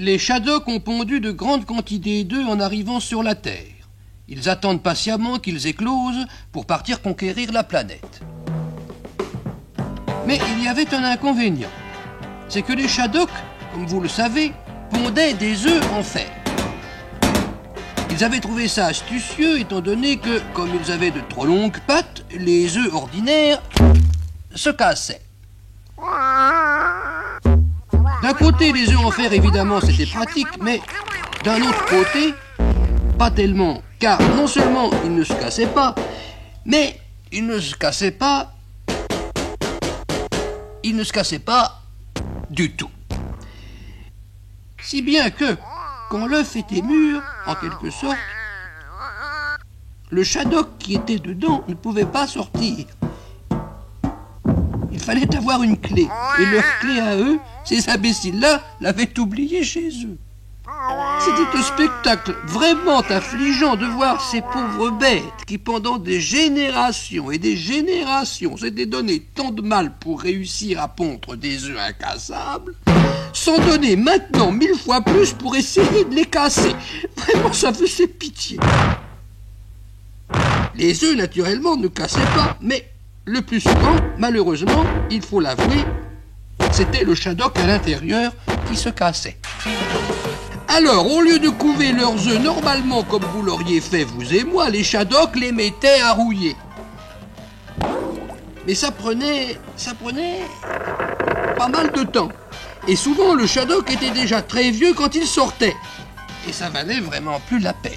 Les Shadocks ont pondu de grandes quantités d'œufs en arrivant sur la Terre. Ils attendent patiemment qu'ils éclosent pour partir conquérir la planète. Mais il y avait un inconvénient. C'est que les Shadocks, comme vous le savez, pondaient des œufs en fer. Ils avaient trouvé ça astucieux étant donné que, comme ils avaient de trop longues pattes, les œufs ordinaires se cassaient. D'un côté, les œufs en fer, évidemment, c'était pratique, mais d'un autre côté, pas tellement, car non seulement ils ne se cassaient pas, mais ils ne se cassaient pas du tout. Si bien que, quand l'œuf était mûr, en quelque sorte, le Shadok qui était dedans ne pouvait pas sortir. Il fallait avoir une clé, et leur clé à eux, ces imbéciles-là l'avaient oubliée chez eux. C'était un spectacle vraiment affligeant de voir ces pauvres bêtes qui, pendant des générations et des générations, s'étaient donné tant de mal pour réussir à pondre des œufs incassables, s'en donner maintenant 1000 fois plus pour essayer de les casser. Vraiment, ça faisait pitié. Les œufs, naturellement, ne cassaient pas, mais le plus souvent, malheureusement, il faut l'avouer, c'était le Shadok à l'intérieur qui se cassait. Alors, au lieu de couver leurs œufs normalement comme vous l'auriez fait vous et moi, les Shadocks les mettaient à rouiller. Mais ça prenait pas mal de temps. Et souvent, le Shadok était déjà très vieux quand il sortait. Et ça valait vraiment plus la peine.